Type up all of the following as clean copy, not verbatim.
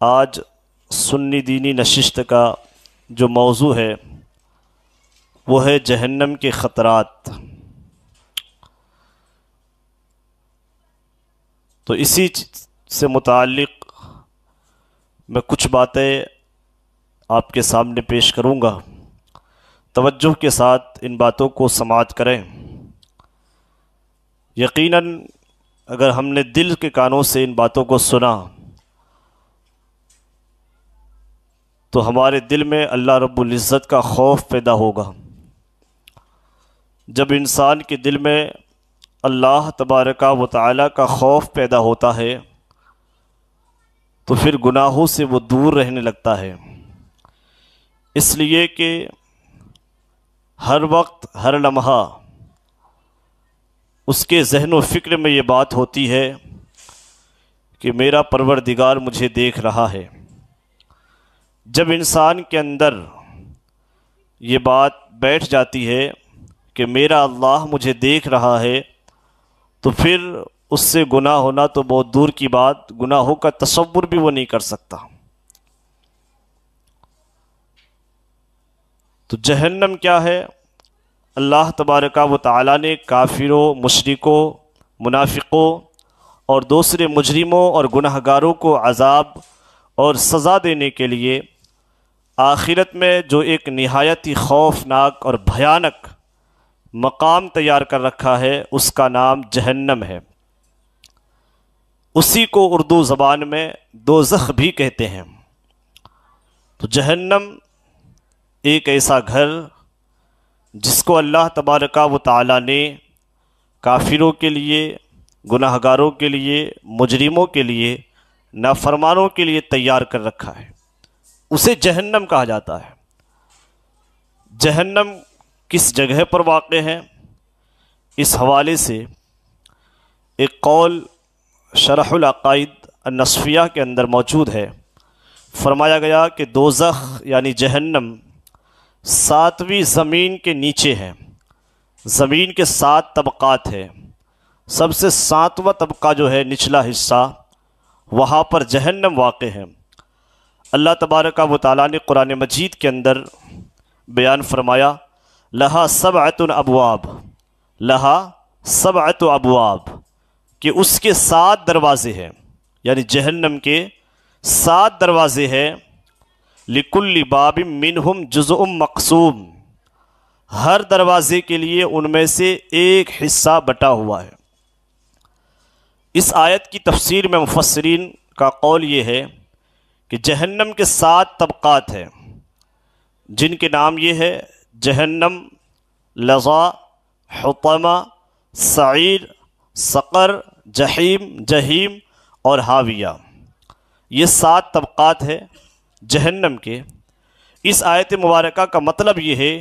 آج سنی دینی نشست کا جو موضوع ہے وہ ہے جہنم کے خطرات۔ تو اسی سے متعلق میں کچھ باتیں آپ کے سامنے پیش کروں گا، توجہ کے ساتھ ان باتوں کو سماعت کریں۔ یقیناً اگر ہم نے دل کے کانوں سے ان باتوں کو سنا تو ہمارے دل میں اللہ رب العزت کا خوف پیدا ہوگا۔ جب انسان کے دل میں اللہ تبارک و تعالی کا خوف پیدا ہوتا ہے تو پھر گناہوں سے وہ دور رہنے لگتا ہے، اس لیے کہ ہر وقت ہر لمحہ اس کے ذہن و فکر میں یہ بات ہوتی ہے کہ میرا پروردگار مجھے دیکھ رہا ہے۔ جب انسان کے اندر یہ بات بیٹھ جاتی ہے کہ میرا اللہ مجھے دیکھ رہا ہے تو پھر اس سے گناہ ہونا تو بہت دور کی بات، گناہوں کا تصور بھی وہ نہیں کر سکتا۔ تو جہنم کیا ہے؟ اللہ تبارک و تعالیٰ نے کافروں، مشرکوں، منافقوں اور دوسرے مجرموں اور گناہگاروں کو عذاب اور سزا دینے کے لیے آخرت میں جو ایک نہایت ہی خوفناک اور بھیانک مقام تیار کر رکھا ہے اس کا نام جہنم ہے۔ اسی کو اردو زبان میں دوزخ بھی کہتے ہیں۔ تو جہنم ایک ایسا گھر جس کو اللہ تبارک و تعالیٰ نے کافروں کے لیے، گناہگاروں کے لیے، مجرموں کے لیے، نافرمانوں کے لیے تیار کر رکھا ہے، اسے جہنم کہا جاتا ہے۔ جہنم کس جگہ پر واقع ہے؟ اس حوالے سے ایک قول شرح العقائد النصفیہ کے اندر موجود ہے۔ فرمایا گیا کہ دوزخ یعنی جہنم 7ویں زمین کے نیچے ہے۔ زمین کے 7 طبقات ہیں، سب سے 7واں طبقہ جو ہے نچلا حصہ، وہاں پر جہنم واقع ہے۔ اللہ تبارک و تعالیٰ نے قرآن مجید کے اندر بیان فرمایا لہا 7 ابواب، لہا 7 ابواب، کہ اس کے 7 دروازے ہیں، یعنی جہنم کے 7 دروازے ہیں۔ لِكُلِّ بَابٍ مِّنْهُمْ جُزْءٌ مَقْسُومٌ، ہر دروازے کے لیے ان میں سے ایک حصہ بٹا ہوا ہے۔ اس آیت کی تفسیر میں مفسرین کا قول یہ ہے کہ جہنم کے 7 طبقات ہیں، جن کے نام یہ ہے جہنم، لظا، حطمہ، سعیر، سقر، جہیم اور حاویہ۔ یہ 7 طبقات ہیں جہنم کے۔ اس آیت مبارکہ کا مطلب یہ ہے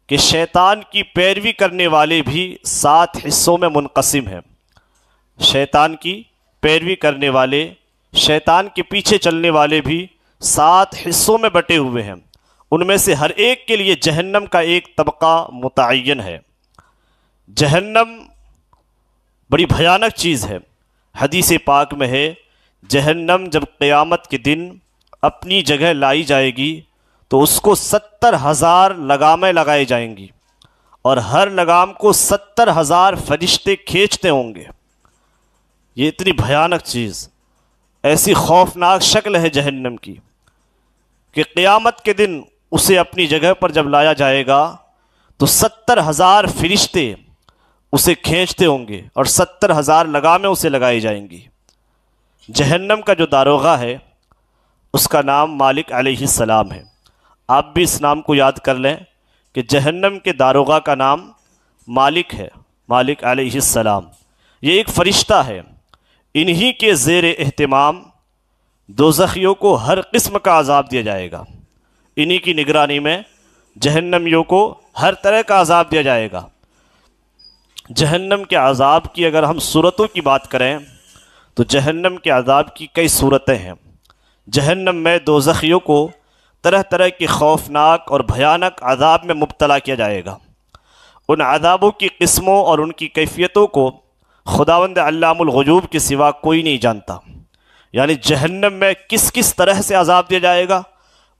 کہ شیطان کی پیروی کرنے والے بھی 7 حصوں میں منقسم ہیں۔ شیطان کی پیروی کرنے والے، شیطان کے پیچھے چلنے والے بھی 7 حصوں میں بٹے ہوئے ہیں۔ ان میں سے ہر ایک کے لیے جہنم کا ایک طبقہ متعین ہے۔ جہنم بڑی بھیانک چیز ہے۔ حدیث پاک میں ہے جہنم جب قیامت کے دن اپنی جگہ لائی جائے گی تو اس کو 70,000 لگامیں لگائی جائیں گی، اور ہر لگام کو 70,000 فرشتے کھینچتے ہوں گے۔ یہ اتنی بھیانک چیز، ایسی خوفناک شکل ہے جہنم کی کہ قیامت کے دن اسے اپنی جگہ پر جب لایا جائے گا تو 70,000 فرشتے اسے کھینچتے ہوں گے اور 70,000 لگامیں اسے لگائی جائیں گی۔ جہنم کا جو داروغہ ہے اس کا نام مالک علیہ السلام ہے۔ آپ بھی اس نام کو یاد کر لیں کہ جہنم کے داروغہ کا نام مالک ہے، مالک علیہ السلام۔ یہ ایک فرشتہ ہے، انہی کے زیر اہتمام دوزخیوں کو ہر قسم کا عذاب دیا جائے گا۔ انہی کی نگرانی میں جہنمیوں کو ہر طرح کا عذاب دیا جائے گا۔ جہنم کے عذاب کی اگر ہم صورتوں کی بات کریں تو جہنم کے عذاب کی کئی صورتیں ہیں۔ جہنم میں دوزخیوں کو طرح طرح کی خوفناک اور بھیانک عذاب میں مبتلا کیا جائے گا۔ ان عذابوں کی قسموں اور ان کی کیفیتوں کو خداوند علام الغیوب کے سوا کوئی نہیں جانتا۔ یعنی جہنم میں کس کس طرح سے عذاب دیا جائے گا،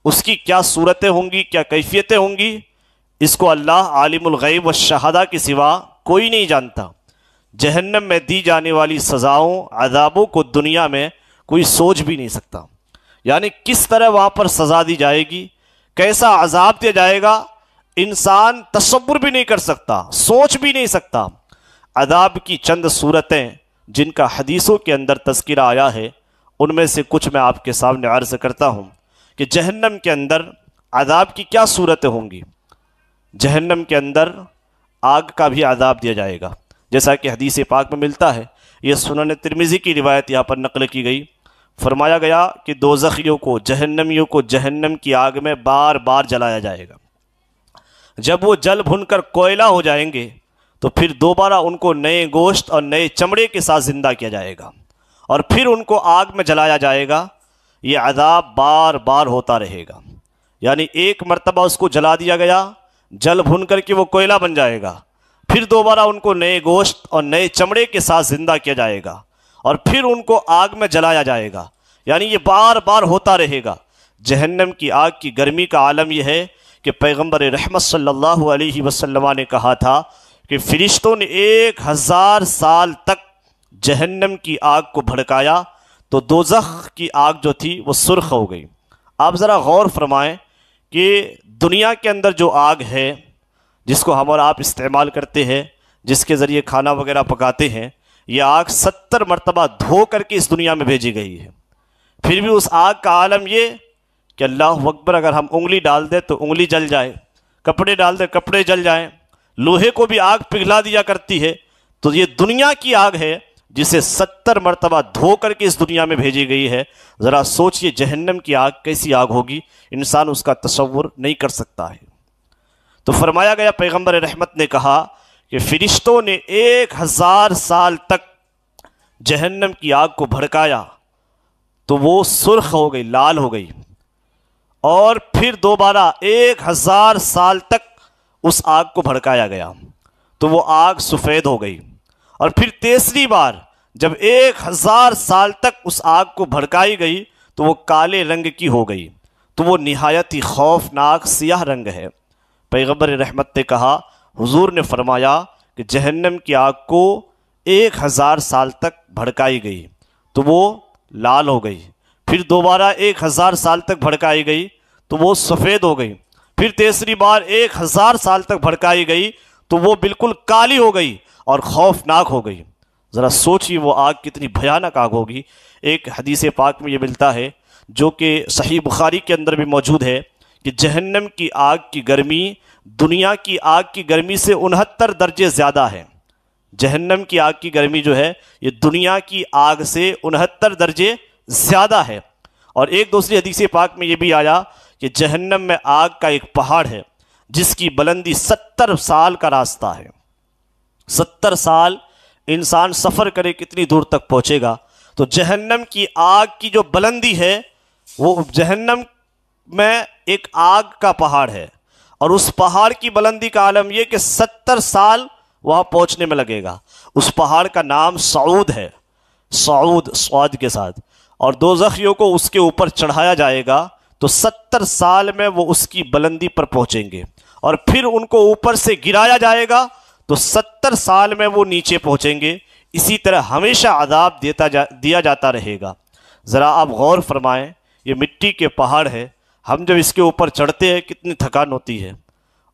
اس کی کیا صورتیں ہوں گی، کیا کیفیتیں ہوں گی، اس کو اللہ عالم الغیب والشہادہ کے سوا کوئی نہیں جانتا۔ جہنم میں دی جانے والی سزاؤں عذابوں کو دنیا میں کوئی سوچ بھی نہیں سکتا، یعنی کس طرح وہاں پر سزا دی جائے گی، کیسا عذاب دیا جائے گا، انسان تصور بھی نہیں کر سکتا، سوچ بھی نہیں سکتا۔ عذاب کی چند صورتیں جن کا حدیثوں کے اندر تذکرہ آیا ہے، ان میں سے کچھ میں آپ کے سامنے عرض کرتا ہوں کہ جہنم کے اندر عذاب کی کیا صورتیں ہوں گی۔ جہنم کے اندر آگ کا بھی عذاب دیا جائے گا، جیسا کہ حدیث پاک میں ملتا ہے۔ یہ سنن ترمذی کی روایت یہاں پر نقل کی گئی۔ فرمایا گیا کہ دوزخیوں کو، جہنمیوں کو جہنم کی آگ میں بار بار جلایا جائے گا۔ جب وہ جل بھن کر کوئلہ ہو جائیں گے تو پھر دوبارہ ان کو نئے گوشت اور نئے چمڑے کے ساتھ زندہ کیا جائے گا، اور پھر ان کو آگ میں جلایا جائے گا۔ یہ عذاب بار بار ہوتا رہے گا، یعنی ایک مرتبہ اس کو جلا دیا گیا، جل بھن کر کے وہ کوئلہ بن جائے گا، پھر دوبارہ ان کو نئے گوشت اور نئے چمڑے کے ساتھ زندہ کیا جائے گا، اور پھر ان کو آگ میں جلایا جائے گا، یعنی یہ بار بار ہوتا رہے گا۔ جہنم کی آگ کی گرمی کا عالم یہ ہے کہ پیغمبر رحمت صلی اللہ علیہ وسلم نے کہا تھا کہ فرشتوں نے 1000 سال تک جہنم کی آگ کو بھڑکایا تو دوزخ کی آگ جو تھی وہ سرخ ہو گئی۔ آپ ذرا غور فرمائیں کہ دنیا کے اندر جو آگ ہے جس کو ہم اور آپ استعمال کرتے ہیں، جس کے ذریعے کھانا وغیرہ پکاتے ہیں، یہ آگ 70 مرتبہ دھو کر کے اس دنیا میں بھیجی گئی ہے۔ پھر بھی اس آگ کا عالم یہ کہ اللہ اکبر، اگر ہم انگلی ڈال دیں تو انگلی جل جائے، کپڑے ڈال دیں کپڑے جل جائیں، لوہے کو بھی آگ پگھلا دیا کرتی ہے۔ تو یہ دنیا کی آگ ہے جسے 70 مرتبہ دھو کر کے اس دنیا میں بھیجی گئی ہے۔ ذرا سوچئے جہنم کی آگ کیسی آگ ہوگی، انسان اس کا تصور نہیں کر سکتا ہے۔ تو فرمایا گیا، پیغمبر رحمت نے کہا کہ فرشتوں نے 1000 سال تک جہنم کی آگ کو بھڑکایا تو وہ سرخ ہو گئی، لال ہو گئی، اور پھر دوبارہ 1000 سال تک اس آگ کو بھڑکایا گیا تو وہ آگ سفید ہو گئی، اور پھر تیسری بار جب 1000 سال تک اس آگ کو بھڑکائی گئی تو وہ کالے رنگ کی ہو گئی، تو وہ نہایت ہی خوفناک سیاہ رنگ ہے۔ پیغمبر رحمت نے کہا، حضور نے فرمایا کہ جہنم کی آگ کو 1000 سال تک بھڑکائی گئی تو وہ لال ہو گئی، پھر دوبارہ 1000 سال تک بھڑکائی گئی تو وہ سفید ہو گئی، پھر تیسری بار 1000 سال تک بھڑکائی گئی تو وہ بالکل کالی ہو گئی اور خوفناک ہو گئی۔ ذرا سوچیے وہ آگ کتنی بھیانک آگ ہوگی۔ ایک حدیث پاک میں یہ ملتا ہے جو کہ صحیح بخاری کے اندر بھی موجود ہے کہ جہنم کی آگ کی گرمی دنیا کی آگ کی گرمی سے 69 درجے زیادہ ہے۔ جہنم کی آگ کی گرمی جو ہے یہ دنیا کی آگ سے 69 درجے زیادہ ہے۔ اور ایک دوسری حدیث پاک میں یہ بھی آیا کہ جہنم میں آگ کا ایک پہاڑ ہے جس کی بلندی 70 سال کا راستہ ہے۔ 70 سال انسان سفر کرے کتنی دور تک پہنچے گا؟ تو جہنم کی آگ کی جو بلندی ہے وہ جہنم میں ایک آگ کا پہاڑ ہے، اور اس پہاڑ کی بلندی کا عالم یہ کہ 70 سال وہاں پہنچنے میں لگے گا۔ اس پہاڑ کا نام صعود ہے، صعود صاد کے ساتھ، اور دوزخیوں کو اس کے اوپر چڑھایا جائے گا تو 70 سال میں وہ اس کی بلندی پر پہنچیں گے، اور پھر ان کو اوپر سے گرایا جائے گا تو 70 سال میں وہ نیچے پہنچیں گے۔ اسی طرح ہمیشہ عذاب دیا جاتا رہے گا۔ ذرا آپ غور فرمائیں، یہ مٹی کے پہاڑ ہے، ہم جب اس کے اوپر چڑھتے ہیں کتنی تھکان ہوتی ہے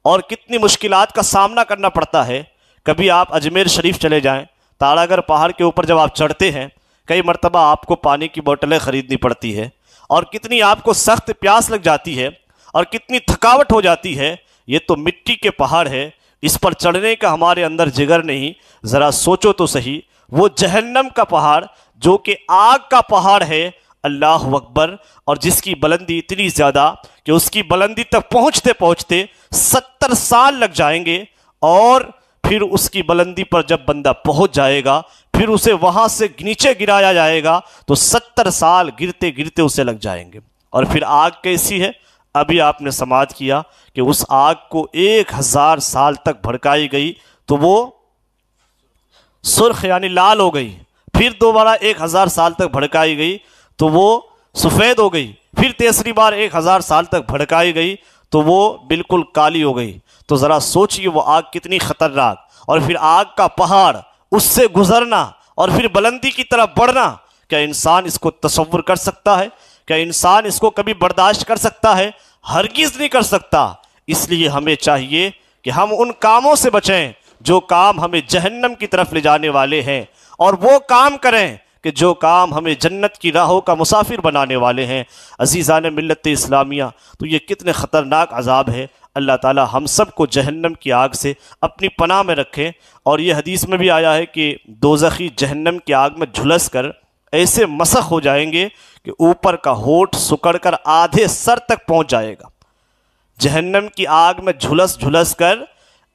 اور کتنی مشکلات کا سامنا کرنا پڑتا ہے۔ کبھی آپ اجمیر شریف چلے جائیں، تاڑا گڑھ پہاڑ کے اوپر جب آپ چڑھتے ہیں کئی مرتبہ آپ کو پانی کی بوتلیں خریدنی پڑتی ہے، اور کتنی آپ کو سخت پیاس لگ جاتی ہے اور کتنی تھکاوٹ ہو جاتی ہے۔ یہ تو مٹی کے پہاڑ ہے، اس پر چڑھنے کا ہمارے اندر جگر نہیں۔ ذرا سوچو تو صحیح، وہ جہنم کا پہاڑ جو کہ آگ کا پہاڑ ہے، اللہ اکبر، اور جس کی بلندی اتنی زیادہ کہ اس کی بلندی تک پہنچتے پہنچتے 70 سال لگ جائیں گے، اور پھر اس کی بلندی پر جب بندہ پہنچ جائے گا پھر اسے وہاں سے نیچے گرایا جائے گا تو 70 سال گرتے گرتے اسے لگ جائیں گے۔ اور پھر آگ کیسی ہے؟ ابھی آپ نے سماعت کیا کہ اس آگ کو 1000 سال تک بھڑکائی گئی تو وہ سرخ یعنی لال ہو گئی، پھر دوبارہ 1000 سال تک بھڑکائی گئی تو وہ سفید ہو گئی، پھر تیسری بار 1000 سال تک بھڑکائی گئی تو وہ بالکل کالی ہو گئی۔ تو ذرا سوچئے وہ آگ کتنی خطرناک، اور پھر آگ کا پہاڑ، اس سے گزرنا اور پھر بلندی کی طرف بڑھنا، کیا انسان اس کو تصور کر سکتا ہے؟ کیا انسان اس کو کبھی برداشت کر سکتا ہے؟ ہرگز نہیں کر سکتا۔ اس لیے ہمیں چاہیے کہ ہم ان کاموں سے بچیں جو کام ہمیں جہنم کی طرف لے جانے والے ہیں، اور وہ کام کریں کہ جو کام ہمیں جنت کی راہوں کا مسافر بنانے والے ہیں۔ عزیزان ملت اسلامیہ، تو یہ کتنے خطرناک عذاب ہے۔ اللہ تعالی ہم سب کو جہنم کی آگ سے اپنی پناہ میں رکھیں۔ اور یہ حدیث میں بھی آیا ہے کہ دوزخی جہنم کی آگ میں جھلس کر ایسے مسخ ہو جائیں گے کہ اوپر کا ہونٹ سکڑ کر آدھے سر تک پہنچ جائے گا۔ جہنم کی آگ میں جھلس جھلس کر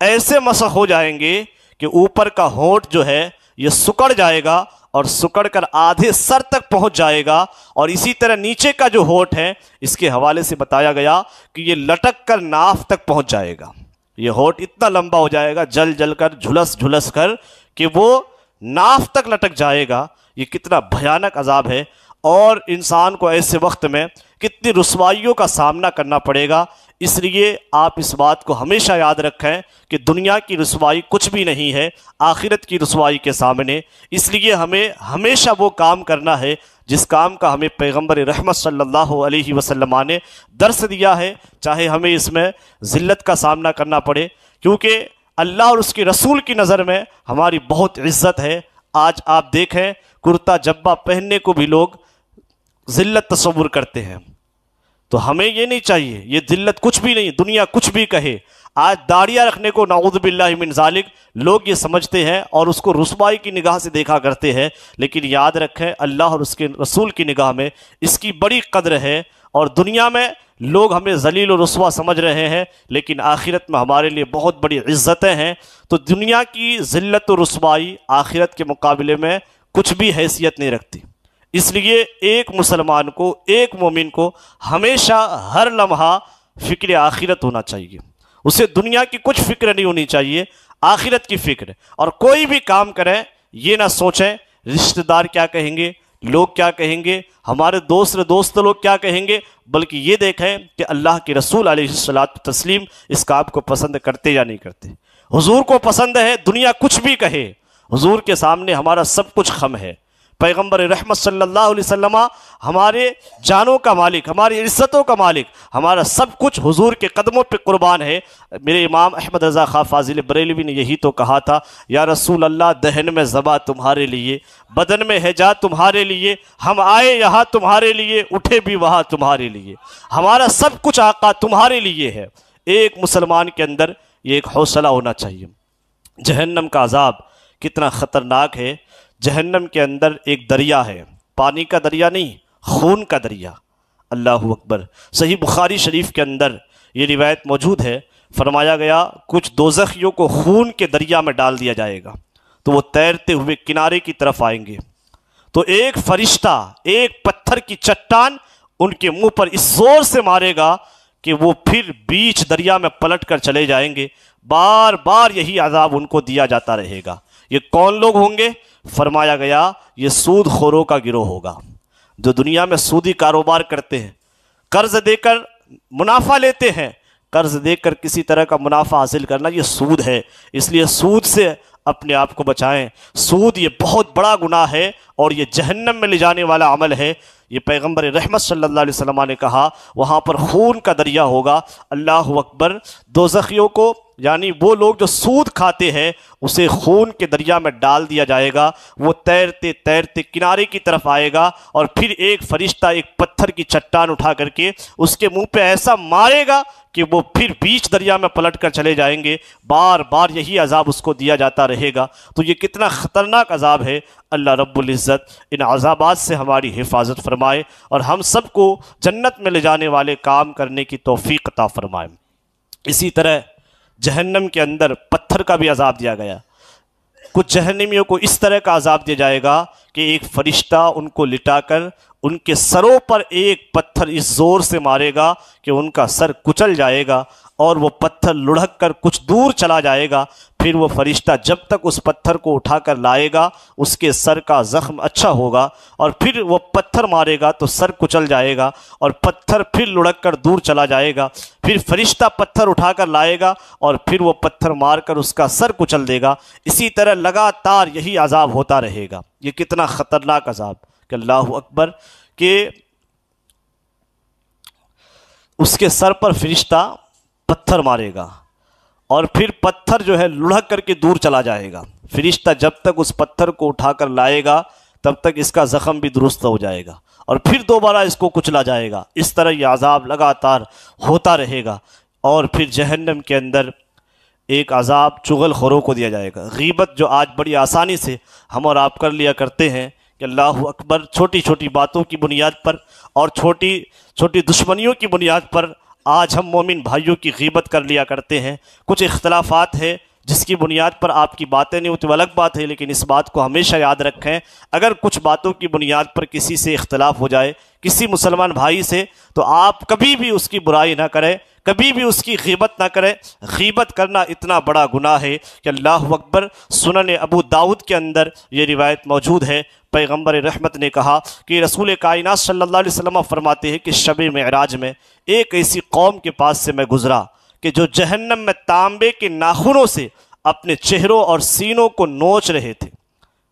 ایسے مسخ ہو جائیں گے کہ اوپر کا ہونٹ جو ہے یہ سکڑ جائے گا اور سکڑ کر آدھے سر تک پہنچ جائے گا، اور اسی طرح نیچے کا جو ہونٹ ہے اس کے حوالے سے بتایا گیا کہ یہ لٹک کر ناف تک پہنچ جائے گا۔ یہ ہونٹ اتنا لمبا ہو جائے گا جل جل کر، جھلس جھلس کر، کہ وہ ناف تک لٹک جائے گا۔ یہ کتنا بھیانک عذاب ہے، اور انسان کو ایسے وقت میں کتنی رسوائیوں کا سامنا کرنا پڑے گا۔ اس لیے آپ اس بات کو ہمیشہ یاد رکھیں کہ دنیا کی رسوائی کچھ بھی نہیں ہے آخرت کی رسوائی کے سامنے۔ اس لیے ہمیں ہمیشہ وہ کام کرنا ہے جس کام کا ہمیں پیغمبر رحمت صلی اللہ علیہ وسلم نے درس دیا ہے، چاہے ہمیں اس میں ذلت کا سامنا کرنا پڑے، کیونکہ اللہ اور اس کے رسول کی نظر میں ہماری بہت عزت ہے۔ آج آپ دیکھیں کرتا جبہ پہننے کو بھی لوگ ذلت تصور کرتے ہیں، تو ہمیں یہ نہیں چاہیے۔ یہ ذلت کچھ بھی نہیں، دنیا کچھ بھی کہے۔ آج داڑیاں رکھنے کو نعوذ باللہ من ذالک لوگ یہ سمجھتے ہیں اور اس کو رسوائی کی نگاہ سے دیکھا کرتے ہیں، لیکن یاد رکھیں اللہ اور اس کے رسول کی نگاہ میں اس کی بڑی قدر ہے۔ اور دنیا میں لوگ ہمیں ذلیل و رسوا سمجھ رہے ہیں، لیکن آخرت میں ہمارے لیے بہت بڑی عزتیں ہیں۔ تو دنیا کی ذلت و رسوائی آخرت کے مقابلے میں کچھ بھی حیثیت نہیں رکھتی۔ اس لیے ایک مسلمان کو، ایک مومن کو ہمیشہ ہر لمحہ فکر آخرت ہونا چاہیے۔ اسے دنیا کی کچھ فکر نہیں ہونی چاہیے، آخرت کی فکر۔ اور کوئی بھی کام کریں یہ نہ سوچیں رشتہ دار کیا کہیں گے، لوگ کیا کہیں گے، ہمارے دوست لوگ کیا کہیں گے، بلکہ یہ دیکھیں کہ اللہ کے رسول علیہ الصلوۃ والتسلیم اس کام کو پسند کرتے یا نہیں کرتے۔ حضور کو پسند ہے دنیا کچھ بھی کہے، حضور کے سامنے ہمارا سب کچھ خم ہے۔ پیغمبر رحمت صلی اللہ علیہ وسلم ہمارے جانوں کا مالک، ہماری عزتوں کا مالک، ہمارا سب کچھ حضور کے قدموں پہ قربان ہے۔ میرے امام احمد رضا خان فاضل بریلوی نے یہی تو کہا تھا، یا رسول اللہ دہن میں ذبح تمہارے لیے، بدن میں ہجا تمہارے لیے، ہم آئے یہاں تمہارے لیے، اٹھے بھی وہاں تمہارے لیے، ہمارا سب کچھ آقا تمہارے لیے ہے۔ ایک مسلمان کے اندر یہ ایک حوصلہ ہونا چاہیے۔ جہنم کا عذاب کتنا خطرناک ہے۔ جہنم کے اندر ایک دریا ہے، پانی کا دریا نہیں، خون کا دریا۔ اللہ اکبر۔ صحیح بخاری شریف کے اندر یہ روایت موجود ہے، فرمایا گیا کچھ دوزخیوں کو خون کے دریا میں ڈال دیا جائے گا تو وہ تیرتے ہوئے کنارے کی طرف آئیں گے، تو ایک فرشتہ ایک پتھر کی چٹان ان کے منہ پر اس زور سے مارے گا کہ وہ پھر بیچ دریا میں پلٹ کر چلے جائیں گے۔ بار بار یہی عذاب ان کو دیا جاتا رہے گا۔ یہ کون لوگ ہوں گے؟ فرمایا گیا یہ سود خوروں کا گروہ ہوگا، جو دنیا میں سودی کاروبار کرتے ہیں، قرض دے کر منافع لیتے ہیں۔ قرض دے کر کسی طرح کا منافع حاصل کرنا یہ سود ہے، اس لیے سود سے اپنے آپ کو بچائیں۔ سود یہ بہت بڑا گناہ ہے اور یہ جہنم میں لے جانے والا عمل ہے۔ یہ پیغمبر رحمت صلی اللہ علیہ وسلم نے کہا وہاں پر خون کا دریا ہوگا۔ اللہ اکبر۔ دوزخیوں کو یعنی وہ لوگ جو سود کھاتے ہیں اسے خون کے دریا میں ڈال دیا جائے گا، وہ تیرتے تیرتے کنارے کی طرف آئے گا اور پھر ایک فرشتہ ایک پتھر کی چٹان اٹھا کر کے اس کے منہ پہ ایسا مارے گا کہ وہ پھر بیچ دریا میں پلٹ کر چلے جائیں گے۔ بار بار یہی عذاب اس کو دیا جاتا رہے گا۔ تو یہ کتنا خطرناک عذاب ہے۔ اللہ رب العزت ان عذابات سے ہماری حفاظت فرمائے اور ہم سب کو جنت میں لے جانے والے کام کرنے کی توفیق عطا فرمائے۔ اسی طرح جہنم کے اندر پتھر کا بھی عذاب دیا گیا۔ کچھ جہنمیوں کو اس طرح کا عذاب دیا جائے گا کہ ایک فرشتہ ان کو لٹا کر ان کے سروں پر ایک پتھر اس زور سے مارے گا کہ ان کا سر کچل جائے گا اور وہ پتھر لڑھک کر کچھ دور چلا جائے گا. پھر وہ فرشتہ جب تک اس پتھر کو اٹھا کر لائے گا اس کے سر کا زخم اچھا ہوگا, اور پھر وہ پتھر مارے گا تو سر کچل جائے گا, اور پتھر پھر لڑک کر دور چلا جائے گا. پھر فرشتہ پتھر اٹھا کر لائے گا اور پھر وہ پتھر مار کر اس کا سر کچل دے گا. اسی طرح لگاتار یہی عذاب ہوتا رہے گا. یہ کتنا خطرناک عذاب کہ اللہ اکبر, کہ اس کے سر پر فرشتہ پتھر مارے گا اور پھر پتھر جو ہے لڑھک کر کے دور چلا جائے گا. فرشتہ جب تک اس پتھر کو اٹھا کر لائے گا تب تک اس کا زخم بھی درست ہو جائے گا, اور پھر دوبارہ اس کو کچلا جائے گا. اس طرح یہ عذاب لگاتار ہوتا رہے گا. اور پھر جہنم کے اندر ایک عذاب چغل خوروں کو دیا جائے گا. غیبت جو آج بڑی آسانی سے ہم اور آپ کر لیا کرتے ہیں کہ اللہ اکبر, چھوٹی چھوٹی باتوں کی بنیاد پر اور چھوٹی چھوٹی دشمنیوں کی بنیاد پر آج ہم مومن بھائیوں کی غیبت کر لیا کرتے ہیں. کچھ اختلافات ہے جس کی بنیاد پر آپ کی باتیں نہیں ہوتی, وہ الگ بات ہے, لیکن اس بات کو ہمیشہ یاد رکھیں, اگر کچھ باتوں کی بنیاد پر کسی سے اختلاف ہو جائے, کسی مسلمان بھائی سے, تو آپ کبھی بھی اس کی برائی نہ کریں, کبھی بھی اس کی غیبت نہ کریں. غیبت کرنا اتنا بڑا گناہ ہے کہ اللہ اکبر. سنن ابو داؤد کے اندر یہ روایت موجود ہے, پیغمبر رحمت نے کہا کہ رسول کائنات صلی اللہ علیہ وسلم فرماتے ہیں کہ شب معراج میں ایک ایسی قوم کے پاس سے میں گزرا کہ جو جہنم میں تانبے کے ناخنوں سے اپنے چہروں اور سینوں کو نوچ رہے تھے.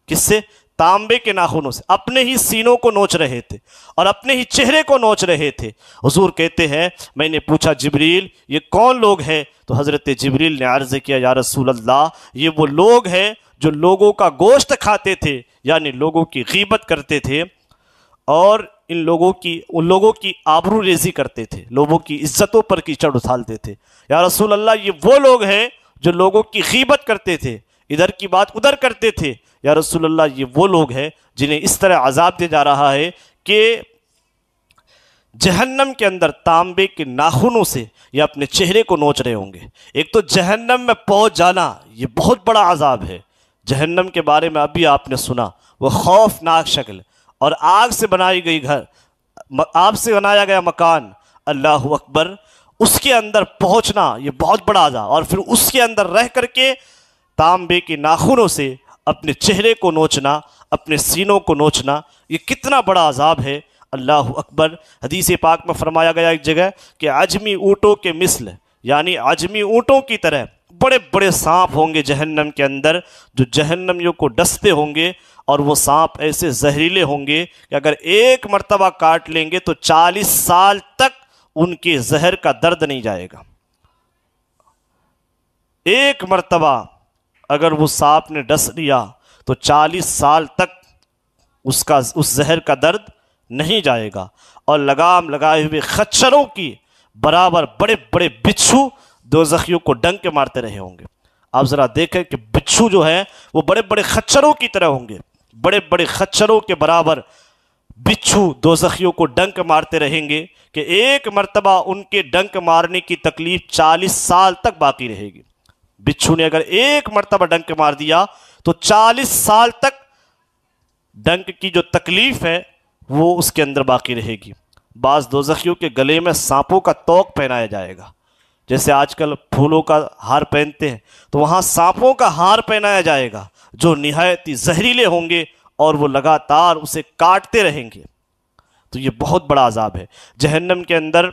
کس سے؟ تانبے کے ناخنوں سے اپنے ہی سینوں کو نوچ رہے تھے اور اپنے ہی چہرے کو نوچ رہے تھے. حضور کہتے ہیں میں نے پوچھا جبریل یہ کون لوگ ہیں؟ تو حضرت جبریل نے عرض کیا یا رسول اللہ یہ وہ لوگ ہیں جو لوگوں کا گوشت کھاتے تھے, یعنی لوگوں کی غیبت کرتے تھے اور ان لوگوں کی آبرو ریزی کرتے تھے, لوگوں کی عزتوں پر کیچڑ اچھالتے تھے. یا رسول اللہ یہ وہ لوگ ہیں جو لوگوں کی غیبت کرتے تھے, ادھر کی بات ادھر کرتے تھے. یا رسول اللہ یہ وہ لوگ ہیں جنہیں اس طرح عذاب دیا جا رہا ہے کہ جہنم کے اندر تانبے کے ناخنوں سے یہ اپنے چہرے کو نوچ رہے ہوں گے. ایک تو جہنم میں پہنچ جانا یہ بہت بڑا عذاب ہے. جہنم کے بارے میں ابھی آپ نے سنا, وہ خوفناک شکل اور آگ سے بنائی گئی گھر, آگ سے بنایا گیا مکان. اللہ اکبر, اس کے اندر پہنچنا یہ بہت بڑا عذاب, اور پھر اس کے اندر رہ کر کے تانبے کے ناخنوں سے اپنے چہرے کو نوچنا, اپنے سینوں کو نوچنا, یہ کتنا بڑا عذاب ہے. اللہ اکبر. حدیث پاک میں فرمایا گیا ایک جگہ کہ عجمی اونٹوں کے مثل, یعنی عجمی اونٹوں کی طرح بڑے بڑے سانپ ہوں گے جہنم کے اندر جو جہنمیوں کو ڈستے ہوں گے, اور وہ سانپ ایسے زہریلے ہوں گے کہ اگر ایک مرتبہ کاٹ لیں گے تو 40 سال تک ان کے زہر کا درد نہیں جائے گا. ایک مرتبہ اگر وہ سانپ نے ڈس لیا تو 40 سال تک اس زہر کا درد نہیں جائے گا. اور لگام لگائے ہوئے خچروں کی برابر بڑے بڑے بچھو دوزخیوں کو ڈنک کے مارتے رہے ہوں گے. آپ ذرا دیکھیں کہ بچھو جو ہیں وہ بڑے بڑے خچروں کی طرح ہوں گے, بڑے بڑے خچروں کے برابر بچھو دوزخیوں کو ڈنک مارتے رہیں گے کہ ایک مرتبہ ان کے ڈنک مارنے کی تکلیف 40 سال تک باقی رہے گی. بچھو نے اگر ایک مرتبہ ڈنک مار دیا تو 40 سال تک ڈنک کی جو تکلیف ہے وہ اس کے اندر باقی رہے گی. بعض دوزخیوں کے گلے میں سانپوں کا توق پہنایا جائے گا, جیسے آج کل پھولوں کا ہار پہنتے ہیں تو وہاں سانپوں کا ہار پہنایا جائے گا جو نہایت ہی زہریلے ہوں گے اور وہ لگاتار اسے کاٹتے رہیں گے. تو یہ بہت بڑا عذاب ہے. جہنم کے اندر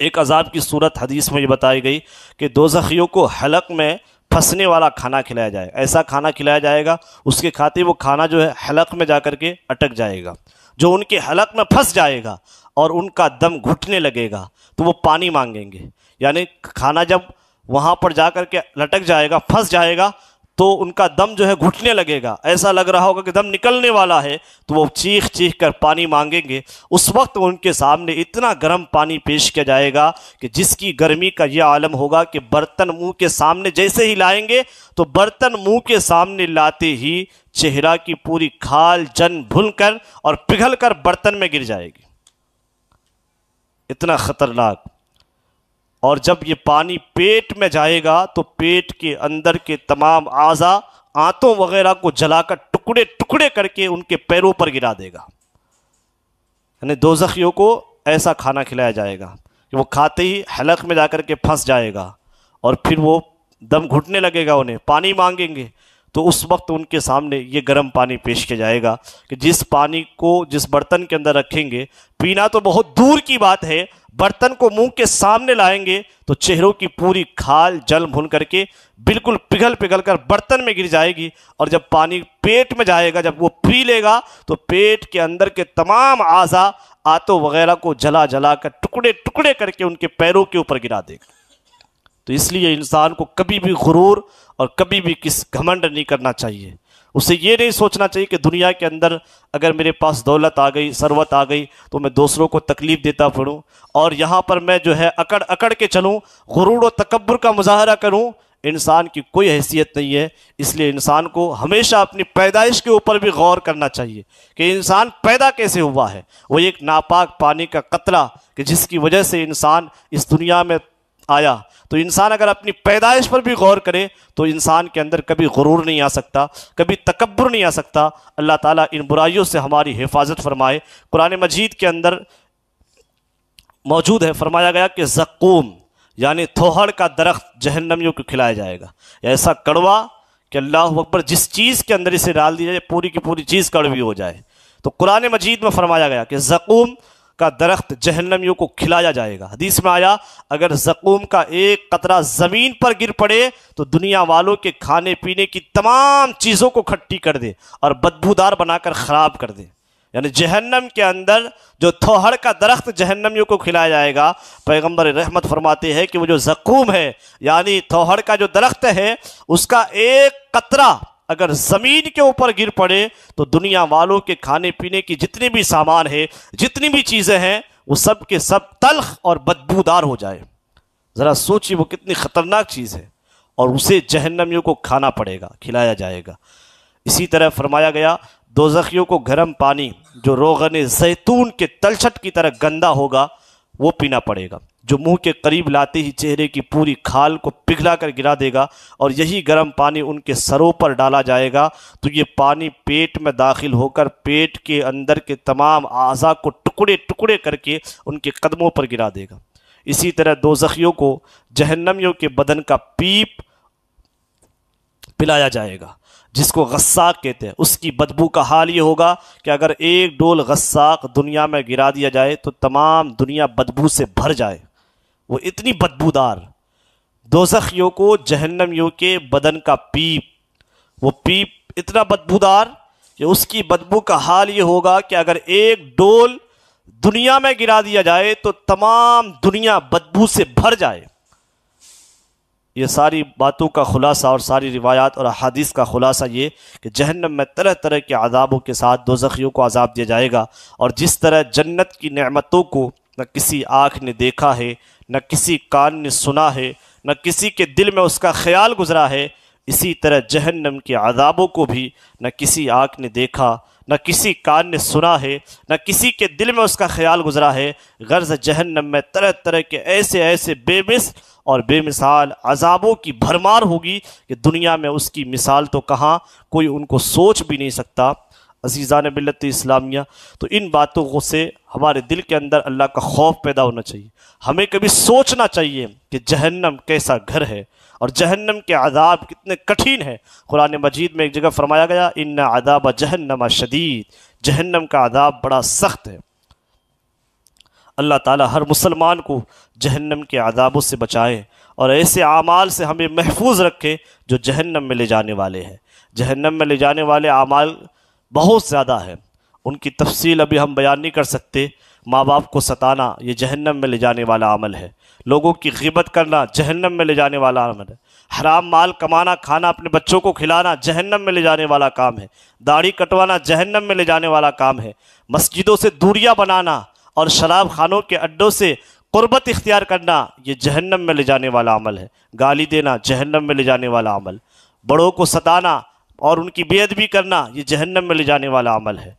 ایک عذاب کی صورت حدیث میں یہ بتائی گئی کہ دوزخیوں کو حلق میں پھنسنے والا کھانا کھلایا جائے, ایسا کھانا کھلایا جائے گا اس کے کھاتے وہ کھانا جو ہے حلق میں جا کر کے اٹک جائے گا. جو ان کے حلق میں پھنس جائے گا اور ان کا دم گھٹنے لگے گا تو وہ پانی مانگیں گے. یعنی کھانا جب وہاں پر جا کر کے لٹک جائے گا, پھنس جائے گا, تو ان کا دم جو ہے گھٹنے لگے گا, ایسا لگ رہا ہوگا کہ دم نکلنے والا ہے, تو وہ چیخ چیخ کر پانی مانگیں گے. اس وقت ان کے سامنے اتنا گرم پانی پیش کیا جائے گا کہ جس کی گرمی کا یہ عالم ہوگا کہ برتن منہ کے سامنے جیسے ہی لائیں گے تو برتن منہ کے سامنے لاتے ہی چہرہ کی پوری کھال جن بھن کر اور پگھل کر برتن میں گر جائے گی. اتنا خطرناک. اور جب یہ پانی پیٹ میں جائے گا تو پیٹ کے اندر کے تمام اعضاء آنتوں وغیرہ کو جلا کر ٹکڑے ٹکڑے کر کے ان کے پیروں پر گرا دے گا. یعنی دوزخیوں کو ایسا کھانا کھلایا جائے گا کہ وہ کھاتے ہی حلق میں جا کر کے پھنس جائے گا اور پھر وہ دم گھٹنے لگے گا، انہیں پانی مانگیں گے تو اس وقت ان کے سامنے یہ گرم پانی پیش کیا جائے گا کہ جس پانی کو جس برتن کے اندر رکھیں گے، پینا تو بہت دور کی بات ہے، برتن کو منہ کے سامنے لائیں گے تو چہروں کی پوری کھال جل بھن کر کے بالکل پگھل کر برتن میں گر جائے گی، اور جب پانی پیٹ میں جائے گا، جب وہ پی لے گا تو پیٹ کے اندر کے تمام اعضاء آتوں وغیرہ کو جلا کر ٹکڑے کر کے ان کے پیروں کے اوپر گرا دے گا۔ تو اس لیے انسان کو کبھی بھی غرور اور کبھی بھی گھمنڈ نہیں کرنا چاہیے۔ اسے یہ نہیں سوچنا چاہیے کہ دنیا کے اندر اگر میرے پاس دولت آ گئی، ثروت آ گئی تو میں دوسروں کو تکلیف دیتا پھروں، اور یہاں پر میں جو ہے اکڑ کے چلوں، غرور و تکبر کا مظاہرہ کروں۔ انسان کی کوئی حیثیت نہیں ہے۔ اس لیے انسان کو ہمیشہ اپنی پیدائش کے اوپر بھی غور کرنا چاہیے کہ انسان پیدا کیسے ہوا ہے۔ وہ ایک ناپاک پانی کا قطرہ کہ جس کی وجہ سے انسان اس دنیا میں آیا، تو انسان اگر اپنی پیدائش پر بھی غور کرے تو انسان کے اندر کبھی غرور نہیں آ سکتا، کبھی تکبر نہیں آ سکتا۔ اللہ تعالیٰ ان برائیوں سے ہماری حفاظت فرمائے۔ قرآن مجید کے اندر موجود ہے، فرمایا گیا کہ زقوم یعنی تھوہڑ کا درخت جہنمیوں کو کھلایا جائے گا، ایسا کڑوا کہ اللہ اکبر، جس چیز کے اندر اسے ڈال دیا جائے پوری کی پوری چیز کڑوی ہو جائے۔ تو قرآن مجید میں فرمایا گیا کہ زقوم کا درخت جہنمیوں کو کھلایا جائے گا۔ حدیث میں آیا اگر زقوم کا ایک قطرہ زمین پر گر پڑے تو دنیا والوں کے کھانے پینے کی تمام چیزوں کو کھٹی کر دے اور بدبودار بنا کر خراب کر دے۔ یعنی جہنم کے اندر جو تھوہڑ کا درخت جہنمیوں کو کھلایا جائے گا، پیغمبر رحمت فرماتے ہیں کہ وہ جو زقوم ہے یعنی تھوہڑ کا جو درخت ہے، اس کا ایک قطرہ اگر زمین کے اوپر گر پڑے تو دنیا والوں کے کھانے پینے کی جتنی بھی سامان ہے، جتنی بھی چیزیں ہیں، وہ سب کے سب تلخ اور بدبودار ہو جائے۔ ذرا سوچیے وہ کتنی خطرناک چیز ہے، اور اسے جہنمیوں کو کھانا پڑے گا، کھلایا جائے گا۔ اسی طرح فرمایا گیا دوزخیوں کو گرم پانی جو روغن زیتون کے تلچھٹ کی طرح گندا ہوگا وہ پینا پڑے گا، جو منہ کے قریب لاتے ہی چہرے کی پوری کھال کو پگھلا کر گرا دے گا، اور یہی گرم پانی ان کے سروں پر ڈالا جائے گا تو یہ پانی پیٹ میں داخل ہو کر پیٹ کے اندر کے تمام اعضاء کو ٹکڑے کر کے ان کے قدموں پر گرا دے گا۔ اسی طرح دوزخیوں کو جہنمیوں کے بدن کا پیپ پلایا جائے گا جس کو غساق کہتے ہیں۔ اس کی بدبو کا حال یہ ہوگا کہ اگر ایک ڈول غساق دنیا میں گرا دیا جائے تو تمام دنیا بدبو سے بھر جائے، وہ اتنی بدبودار۔ دوزخیوں کو جہنمیوں کے بدن کا پیپ، وہ پیپ اتنا بدبودار کہ اس کی بدبو کا حال یہ ہوگا کہ اگر ایک ڈول دنیا میں گرا دیا جائے تو تمام دنیا بدبو سے بھر جائے۔ یہ ساری باتوں کا خلاصہ اور ساری روایات اور احادیث کا خلاصہ یہ کہ جہنم میں طرح طرح کے عذابوں کے ساتھ دوزخیوں کو عذاب دیا جائے گا، اور جس طرح جنت کی نعمتوں کو نہ کسی آنکھ نے دیکھا ہے، نہ کسی کان نے سنا ہے، نہ کسی کے دل میں اس کا خیال گزرا ہے، اسی طرح جہنم کے عذابوں کو بھی نہ کسی آنکھ نے دیکھا، نہ کسی کان نے سنا ہے، نہ کسی کے دل میں اس کا خیال گزرا ہے۔ غرض جہنم میں طرح طرح کے ایسے بے مثل اور بے مثال عذابوں کی بھرمار ہوگی کہ دنیا میں اس کی مثال تو کہاں، کوئی ان کو سوچ بھی نہیں سکتا۔ عزیزان ملت اسلامیہ، تو ان باتوں سے ہمارے دل کے اندر اللہ کا خوف پیدا ہونا چاہیے۔ ہمیں کبھی سوچنا چاہیے کہ جہنم کیسا گھر ہے اور جہنم کے عذاب کتنے کٹھن ہیں۔ قرآن مجید میں ایک جگہ فرمایا گیا ان عذاب جہنم شدید، جہنم کا عذاب بڑا سخت ہے۔ اللہ تعالی ہر مسلمان کو جہنم کے عذابوں سے بچائے اور ایسے اعمال سے ہمیں محفوظ رکھے جو جہنم میں لے جانے والے ہیں۔ جہنم میں لے جانے والے اعمال بہت زیادہ ہیں، ان کی تفصیل ابھی ہم بیان نہیں کر سکتے۔ ماں باپ کو ستانا یہ جہنم میں لے جانے والا عمل ہے، لوگوں کی غیبت کرنا جہنم میں لے جانے والا عمل ہے، حرام مال کمانا، کھانا اپنے بچوں کو کھلانا جہنم میں لے جانے والا کام ہے، داڑھی کٹوانا جہنم میں لے جانے والا کام ہے، مسجدوں سے دوریاں بنانا اور شراب خانوں کے اڈوں سے قربت اختیار کرنا یہ جہنم میں لے جانے والا عمل ہے، گالی دینا جہنم میں لے جانے والا عمل، بڑوں کو ستانا اور ان کی بے ادبی کرنا یہ جہنم میں لے جانے والا عمل ہے،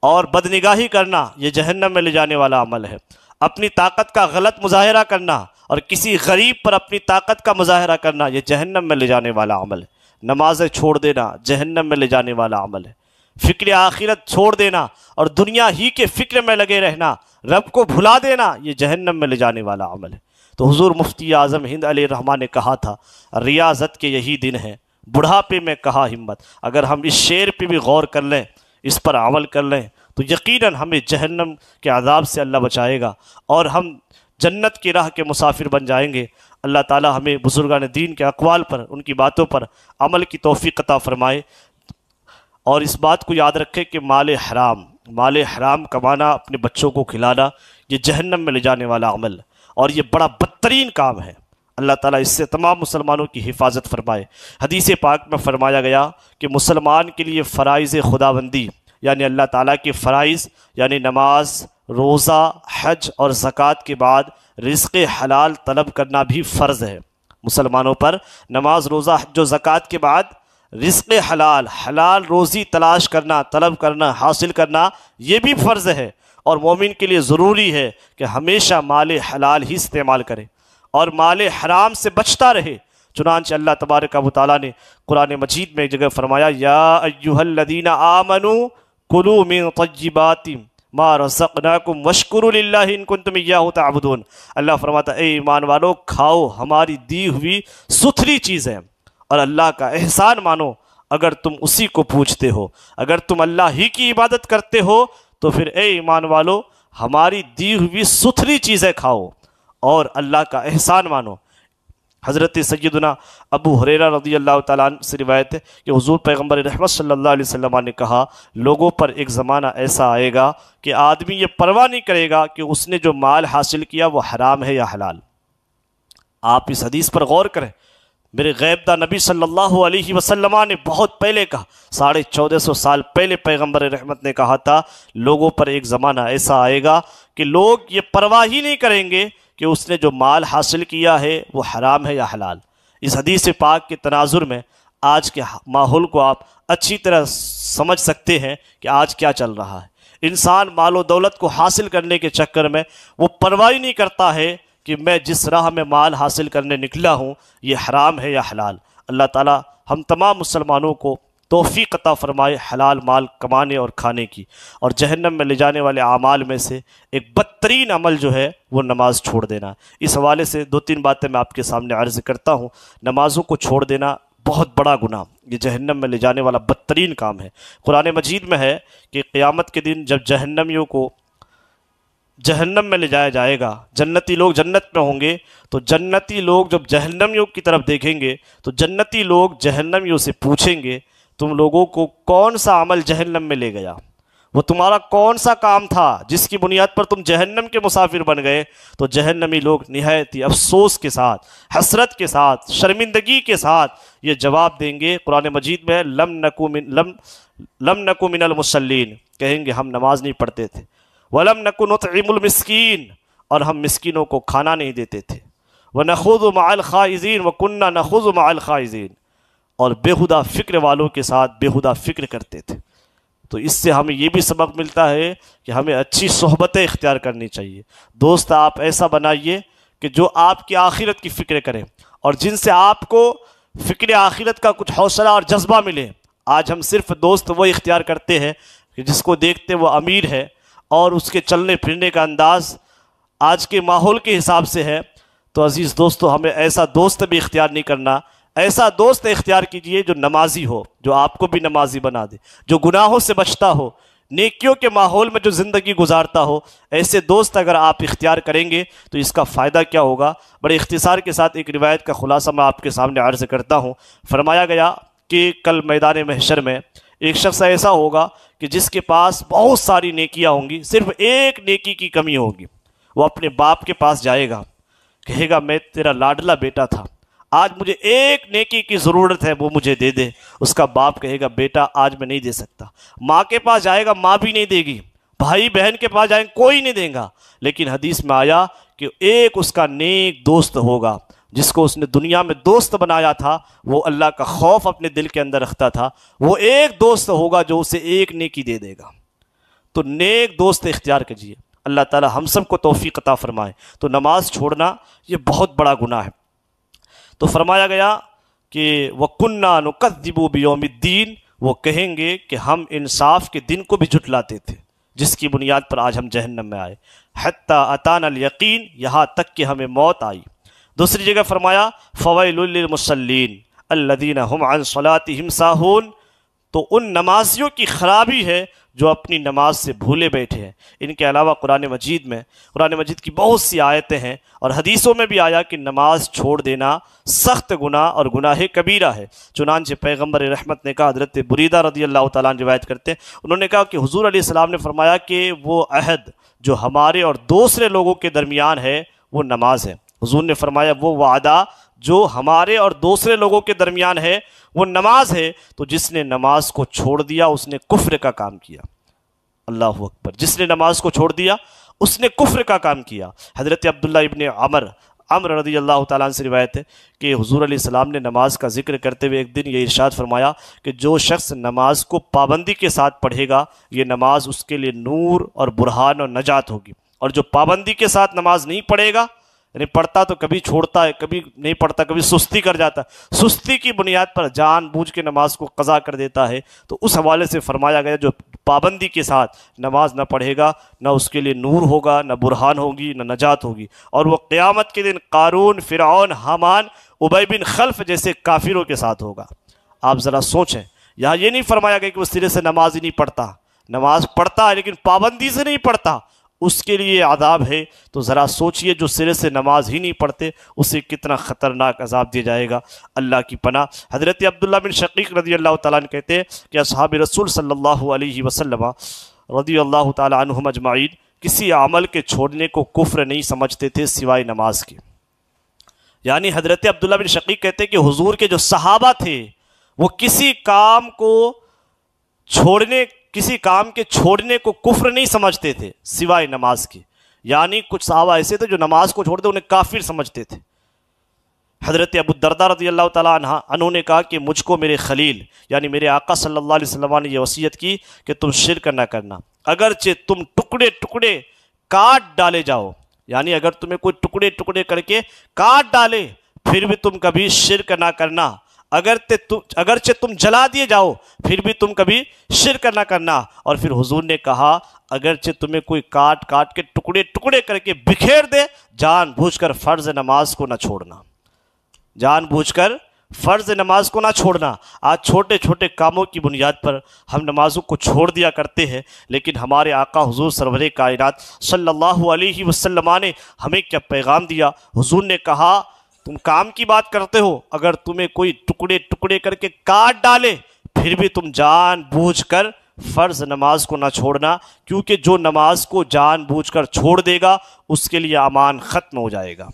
اور بدنگاہی کرنا یہ جہنم میں لے جانے والا عمل ہے، اپنی طاقت کا غلط مظاہرہ کرنا اور کسی غریب پر اپنی طاقت کا مظاہرہ کرنا یہ جہنم میں لے جانے والا عمل ہے، نمازیں چھوڑ دینا جہنم میں لے جانے والا عمل ہے، فکر آخرت چھوڑ دینا اور دنیا ہی کے فکر میں لگے رہنا، رب کو بھلا دینا، یہ جہنم میں لے جانے والا عمل ہے۔ تو حضور مفتی اعظم ہند علیہ الرحمٰ نے کہا تھا ریاضت کے یہی دن ہیں، بڑھاپے میں کہا ہمت۔ اگر ہم اس شعر پہ بھی غور کر لیں، اس پر عمل کر لیں، تو یقیناً ہمیں جہنم کے عذاب سے اللہ بچائے گا اور ہم جنت کی راہ کے مسافر بن جائیں گے۔ اللہ تعالی ہمیں بزرگان دین کے اقوال پر، ان کی باتوں پر عمل کی توفیق عطا فرمائے، اور اس بات کو یاد رکھے کہ مال حرام کمانا، اپنے بچوں کو کھلانا، یہ جہنم میں لے جانے والا عمل اور یہ بڑا بدترین کام ہے۔ اللہ تعالیٰ اس سے تمام مسلمانوں کی حفاظت فرمائے۔ حدیث پاک میں فرمایا گیا کہ مسلمان کے لیے فرائض خداوندی، یعنی اللہ تعالیٰ کے فرائض یعنی نماز، روزہ، حج اور زکوٰۃ کے بعد رزق حلال طلب کرنا بھی فرض ہے۔ مسلمانوں پر نماز، روزہ، حج و زکوٰۃ کے بعد رزق حلال روزی تلاش کرنا، طلب کرنا، حاصل کرنا، یہ بھی فرض ہے، اور مومن کے لیے ضروری ہے کہ ہمیشہ مال حلال ہی استعمال کرے اور مال حرام سے بچتا رہے۔ چنانچہ اللہ تبارک و تعالیٰ نے قرآن مجید میں ایک جگہ فرمایا یا ایھا الذین آمنوا کلوا من طیبات ما رزقناکم واشکروا للہ ان کنتم ایاہ تعبدون۔ اللہ فرماتا اے ایمان والو، کھاؤ ہماری دی ہوئی ستھری چیزیں اور اللہ کا احسان مانو اگر تم اسی کو پوچھتے ہو۔ اگر تم اللہ ہی کی عبادت کرتے ہو تو پھر اے ایمان والو ہماری دی ہوئی ستھری چیزیں کھاؤ اور اللہ کا احسان مانو۔ حضرت سیدنا ابو ہریرہ رضی اللہ تعالیٰ عنہ سے روایت ہے کہ حضور پیغمبر رحمت صلی اللہ علیہ وسلم نے کہا لوگوں پر ایک زمانہ ایسا آئے گا کہ آدمی یہ پرواہ نہیں کرے گا کہ اس نے جو مال حاصل کیا وہ حرام ہے یا حلال۔ آپ اس حدیث پر غور کریں، میرے غیب داں نبی صلی اللہ علیہ وسلم نے بہت پہلے کہا، 1450 سال پہلے پیغمبر رحمت نے کہا تھا لوگوں پر ایک زمانہ ایسا آئے گا کہ لوگ یہ پرواہ ہی نہیں کریں گے کہ اس نے جو مال حاصل کیا ہے وہ حرام ہے یا حلال۔ اس حدیث پاک کے تناظر میں آج کے ماحول کو آپ اچھی طرح سمجھ سکتے ہیں کہ آج کیا چل رہا ہے۔ انسان مال و دولت کو حاصل کرنے کے چکر میں وہ پرواہ نہیں کرتا ہے کہ میں جس راہ میں مال حاصل کرنے نکلا ہوں یہ حرام ہے یا حلال۔ اللہ تعالی ہم تمام مسلمانوں کو توفیق عطا فرمائے حلال مال کمانے اور کھانے کی، اور جہنم میں لے جانے والے اعمال میں سے ایک بدترین عمل جو ہے وہ نماز چھوڑ دینا۔ اس حوالے سے 2-3 باتیں میں آپ کے سامنے عرض کرتا ہوں۔ نمازوں کو چھوڑ دینا بہت بڑا گناہ، یہ جہنم میں لے جانے والا بدترین کام ہے۔ قرآن مجید میں ہے کہ قیامت کے دن جب جہنمیوں کو جہنم میں لے جایا جائے گا، جنتی لوگ جنت میں ہوں گے، تو جنتی لوگ جب جہنمیوں کی طرف دیکھیں گے تو جنتی لوگ جہنمیوں سے پوچھیں گے تم لوگوں کو کون سا عمل جہنم میں لے گیا، وہ تمہارا کون سا کام تھا جس کی بنیاد پر تم جہنم کے مسافر بن گئے؟ تو جہنمی لوگ نہایت ہی افسوس کے ساتھ، حسرت کے ساتھ، شرمندگی کے ساتھ یہ جواب دیں گے۔ قرآن مجید میں لم نکو من المصلین، کہیں گے ہم نماز نہیں پڑھتے تھے، وَلَمْ نَكُ نُطْعِمُ الْمِسْكِينَ، اور ہم مسکینوں کو کھانا نہیں دیتے تھے، وَنَخُوضُ مَعَ الْخَائِضِينَ وَكُنَّا نَخُوضُ مَعَ الْخَائِضِينَ، اور بےہودہ فکر والوں کے ساتھ بےہودہ فکر کرتے تھے۔ تو اس سے ہمیں یہ بھی سبق ملتا ہے کہ ہمیں اچھی صحبتیں اختیار کرنی چاہیے۔ دوست آپ ایسا بنائیے کہ جو آپ کی آخرت کی فکر کریں اور جن سے آپ کو فکر آخرت کا کچھ حوصلہ اور جذبہ ملے۔ آج ہم صرف دوست وہ اختیار کرتے ہیں کہ جس کو دیکھتے وہ امیر ہے اور اس کے چلنے پھرنے کا انداز آج کے ماحول کے حساب سے ہے۔ تو عزیز دوستو، ہمیں ایسا دوست بھی اختیار نہیں کرنا۔ ایسا دوست اختیار کیجئے جو نمازی ہو، جو آپ کو بھی نمازی بنا دے، جو گناہوں سے بچتا ہو، نیکیوں کے ماحول میں جو زندگی گزارتا ہو۔ ایسے دوست اگر آپ اختیار کریں گے تو اس کا فائدہ کیا ہوگا؟ بڑے اختصار کے ساتھ ایک روایت کا خلاصہ میں آپ کے سامنے عرض کرتا ہوں۔ فرمایا گیا کہ کل میدان محشر میں ایک شخص ایسا ہوگا کہ جس کے پاس بہت ساری نیکیاں ہوں گی، صرف ایک نیکی کی کمی ہوگی۔ وہ اپنے باپ کے پاس جائے گا، کہے گا میں تیرا لاڈلا بیٹا تھا، آج مجھے ایک نیکی کی ضرورت ہے، وہ مجھے دے دے۔ اس کا باپ کہے گا بیٹا آج میں نہیں دے سکتا۔ ماں کے پاس جائے گا، ماں بھی نہیں دے گی۔ بھائی بہن کے پاس جائیں کوئی نہیں دے گا۔ لیکن حدیث میں آیا کہ ایک اس کا نیک دوست ہوگا جس کو اس نے دنیا میں دوست بنایا تھا، وہ اللہ کا خوف اپنے دل کے اندر رکھتا تھا، وہ ایک دوست ہوگا جو اسے ایک نیکی دے دے گا۔ تو نیک دوست اختیار کیجیے، اللہ تعالی ہم سب کو توفیق عطا فرمائے۔ تو نماز چھوڑنا یہ بہت بڑا گناہ ہے۔ تو فرمایا گیا کہ وَكُنَّا نُكَذِّبُ بِيَوْمِ الدِّينِ وہ کہیں گے کہ ہم انصاف کے دن کو بھی جھٹلاتے تھے جس کی بنیاد پر آج ہم جہنم میں آئے، حتی اتانا الیقین، یہاں تک کہ ہمیں موت آئی۔ دوسری جگہ فرمایا فویل للمصلین الذین هم عن صلاتهم ساہون، تو ان نمازیوں کی خرابی ہے جو اپنی نماز سے بھولے بیٹھے ہیں۔ ان کے علاوہ قرآن مجید کی بہت سی آیتیں ہیں اور حدیثوں میں بھی آیا کہ نماز چھوڑ دینا سخت گناہ اور گناہ کبیرہ ہے۔ چنانچہ پیغمبر رحمت نے کہا، حضرت بریدہ رضی اللہ تعالیٰ عنہ روایت کرتے ہیں، انہوں نے کہا کہ حضور علیہ السلام نے فرمایا کہ وہ عہد جو ہمارے اور دوسرے لوگوں کے درمیان ہے وہ نماز ہے۔ حضور نے فرمایا وہ وعدہ جو ہمارے اور دوسرے لوگوں کے درمیان ہے وہ نماز ہے، تو جس نے نماز کو چھوڑ دیا اس نے کفر کا کام کیا۔ اللہ اکبر، جس نے نماز کو چھوڑ دیا اس نے کفر کا کام کیا۔ حضرت عبداللہ ابن عمر رضی اللہ تعالیٰ عنہ سے روایت ہے کہ حضور علیہ السلام نے نماز کا ذکر کرتے ہوئے ایک دن یہ ارشاد فرمایا کہ جو شخص نماز کو پابندی کے ساتھ پڑھے گا یہ نماز اس کے لیے نور اور برہان اور نجات ہوگی، اور جو پابندی کے ساتھ نماز نہیں پڑھے گا، یعنی پڑھتا تو کبھی چھوڑتا ہے، کبھی نہیں پڑھتا، کبھی سستی کر جاتا ہے، سستی کی بنیاد پر جان بوجھ کے نماز کو قضا کر دیتا ہے، تو اس حوالے سے فرمایا گیا جو پابندی کے ساتھ نماز نہ پڑھے گا نہ اس کے لیے نور ہوگا، نہ برہان ہوگی، نہ نجات ہوگی، اور وہ قیامت کے دن قارون، فرعون، حامان، ابی بن خلف جیسے کافروں کے ساتھ ہوگا۔ آپ ذرا سوچیں، یہاں یہ نہیں فرمایا گیا کہ وہ سرے سے نماز ہی نہیں پڑھتا، نماز پڑھتا ہے لیکن پابندی سے نہیں پڑھتا، اس کے لیے عذاب ہے۔ تو ذرا سوچئے جو سرے سے نماز ہی نہیں پڑھتے اسے کتنا خطرناک عذاب دیا جائے گا، اللہ کی پناہ۔ حضرت عبداللہ بن شقیق رضی اللہ تعالیٰ عنہ کہتے ہیں کہ اصحاب رسول صلی اللہ علیہ وسلم رضی اللہ تعالیٰ عنہم اجمعین کسی عمل کے چھوڑنے کو کفر نہیں سمجھتے تھے سوائے نماز کے۔ یعنی حضرت عبداللہ بن شقیق کہتے ہیں کہ حضور کے جو صحابہ تھے وہ کسی کام کے چھوڑنے کو کفر نہیں سمجھتے تھے سوائے نماز کے۔ یعنی کچھ صحابہ ایسے تھے جو نماز کو چھوڑتے انہیں کافر سمجھتے تھے۔ حضرت ابو الدرداء رضی اللہ تعالیٰ عنہ نے کہا کہ مجھ کو میرے خلیل یعنی میرے آقا صلی اللہ علیہ وسلم نے یہ وصیت کی کہ تم شرک نہ کرنا، اگرچہ تم ٹکڑے ٹکڑے کاٹ ڈالے جاؤ، یعنی اگر تمہیں کوئی ٹکڑے ٹکڑے کر کے کاٹ ڈالے پھر بھی تم کبھی شرک نہ کرنا، اگرچہ تم جلا دیے جاؤ پھر بھی تم کبھی شرک نہ کرنا۔ اور پھر حضور نے کہا اگرچہ تمہیں کوئی کاٹ کاٹ کے ٹکڑے ٹکڑے کر کے بکھیر دے، جان بوجھ کر فرض نماز کو نہ چھوڑنا، جان بوجھ کر فرض نماز کو نہ چھوڑنا۔ آج چھوٹے چھوٹے کاموں کی بنیاد پر ہم نمازوں کو چھوڑ دیا کرتے ہیں، لیکن ہمارے آقا حضور سرور کائنات صلی اللہ علیہ وسلم نے ہمیں کیا پیغام دیا؟ حضور نے کہا تم کام کی بات کرتے ہو، اگر تمہیں کوئی ٹکڑے ٹکڑے کر کے کاٹ ڈالے پھر بھی تم جان بوجھ کر فرض نماز کو نہ چھوڑنا، کیونکہ جو نماز کو جان بوجھ کر چھوڑ دے گا اس کے لیے امان ختم ہو جائے گا،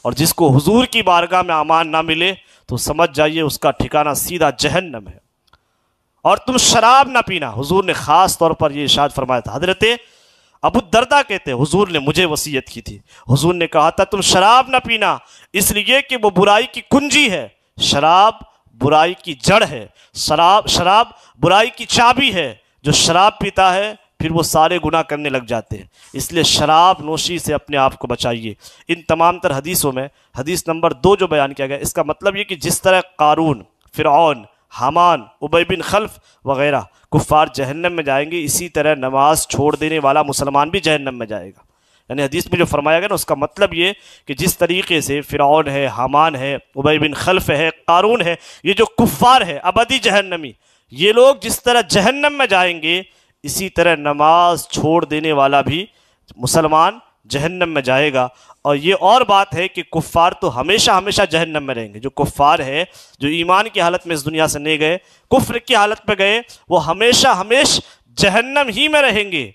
اور جس کو حضور کی بارگاہ میں امان نہ ملے تو سمجھ جائیے اس کا ٹھکانہ سیدھا جہنم ہے۔ اور تم شراب نہ پینا، حضور نے خاص طور پر یہ ارشاد فرمایا تھا۔ حضرت ابو الدرداء کہتے ہیں حضور نے مجھے وصیت کی تھی، حضور نے کہا تھا تم شراب نہ پینا، اس لیے کہ وہ برائی کی کنجی ہے، شراب برائی کی جڑ ہے، شراب برائی کی چابی ہے، جو شراب پیتا ہے پھر وہ سارے گناہ کرنے لگ جاتے ہیں، اس لیے شراب نوشی سے اپنے آپ کو بچائیے۔ ان تمام تر حدیثوں میں حدیث نمبر 2 جو بیان کیا گیا اس کا مطلب یہ کہ جس طرح قارون، فرعون، حامان، ابی بن خلف وغیرہ کفار جہنم میں جائیں گے، اسی طرح نماز چھوڑ دینے والا مسلمان بھی جہنم میں جائے گا۔ یعنی حدیث میں جو فرمایا گیا نا اس کا مطلب یہ کہ جس طریقے سے فرعون ہے، حامان ہے، ابی بن خلف ہے، قارون ہے، یہ جو کفار ہے ابدی جہنمی، یہ لوگ جس طرح جہنم میں جائیں گے اسی طرح نماز چھوڑ دینے والا بھی مسلمان جہنم میں جائے گا۔ اور یہ اور بات ہے کہ کفار تو ہمیشہ ہمیشہ جہنم میں رہیں گے، جو کفار ہے جو ایمان کی حالت میں اس دنیا سے نہیں گئے، کفر کی حالت میں گئے، وہ ہمیشہ جہنم ہی میں رہیں گے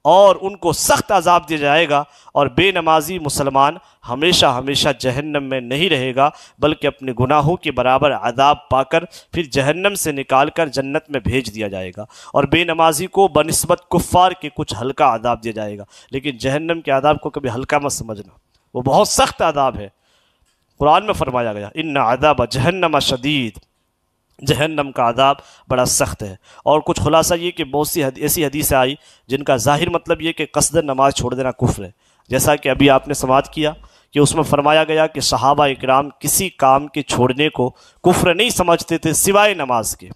اور ان کو سخت عذاب دیا جائے گا۔ اور بے نمازی مسلمان ہمیشہ ہمیشہ جہنم میں نہیں رہے گا، بلکہ اپنے گناہوں کے برابر عذاب پا کر پھر جہنم سے نکال کر جنت میں بھیج دیا جائے گا، اور بے نمازی کو بنسبت کفار کے کچھ ہلکا عذاب دیا جائے گا۔ لیکن جہنم کے عذاب کو کبھی ہلکا مت سمجھنا، وہ بہت سخت عذاب ہے۔ قرآن میں فرمایا گیا ان عذاب جہنم شدید، جہنم کا عذاب بڑا سخت ہے۔ اور کچھ خلاصہ یہ کہ بہت سی ایسی حدیثیں آئی جن کا ظاہر مطلب یہ کہ قصدن نماز چھوڑ دینا کفر ہے، جیسا کہ ابھی آپ نے سماعت کیا کہ اس میں فرمایا گیا کہ صحابہ اکرام کسی کام کے چھوڑنے کو کفر نہیں سمجھتے تھے سوائے نماز کے،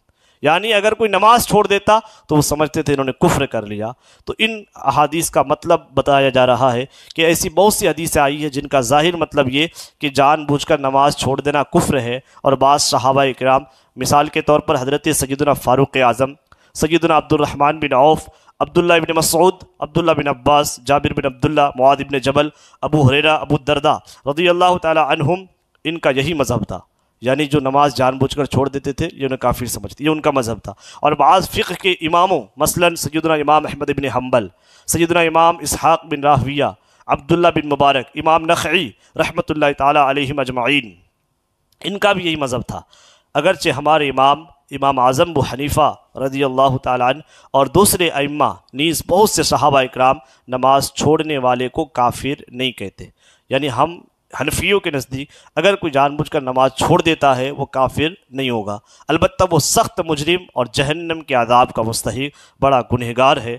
یعنی اگر کوئی نماز چھوڑ دیتا تو وہ سمجھتے تھے انہوں نے کفر کر لیا۔ تو ان احادیث کا مطلب بتایا جا رہا ہے کہ ایسی بہت سی حدیثیں آئی ہیں جن کا ظاہر مطلب یہ کہ جان بوجھ کر نماز چھوڑ دینا کفر ہے، اور بعض صحابہ کرام مثال کے طور پر حضرت سیدنا فاروق اعظم، سیدنا عبد الرحمن بن عوف، عبداللہ بن مسعود، عبداللہ بن عباس، جابر بن عبداللہ، معاذ بن جبل، ابو ہریرہ، ابو الدرداء رضی اللہ تعالی عنہم، ان کا یہی مذہب تھا، یعنی جو نماز جان بوجھ کر چھوڑ دیتے تھے یہ انہیں کافر سمجھتے، یہ ان کا مذہب تھا۔ اور بعض فقہ کے اماموں مثلا سیدنا امام احمد بن حنبل، سیدنا امام اسحاق بن راہویہ، عبداللہ بن مبارک، امام نخعی رحمۃ اللہ تعالی علیہم اجمعین، ان کا بھی یہی مذہب تھا۔ اگرچہ ہمارے امام اعظم ابو حنیفہ رضی اللہ تعالیٰ عنہ اور دوسرے ائمہ نیز بہت سے صحابہ اکرام نماز چھوڑنے والے کو کافر نہیں کہتے، یعنی ہم حنفیوں کے نزدیک اگر کوئی جان بوجھ کر نماز چھوڑ دیتا ہے وہ کافر نہیں ہوگا، البتہ وہ سخت مجرم اور جہنم کے عذاب کا مستحق بڑا گنہگار ہے۔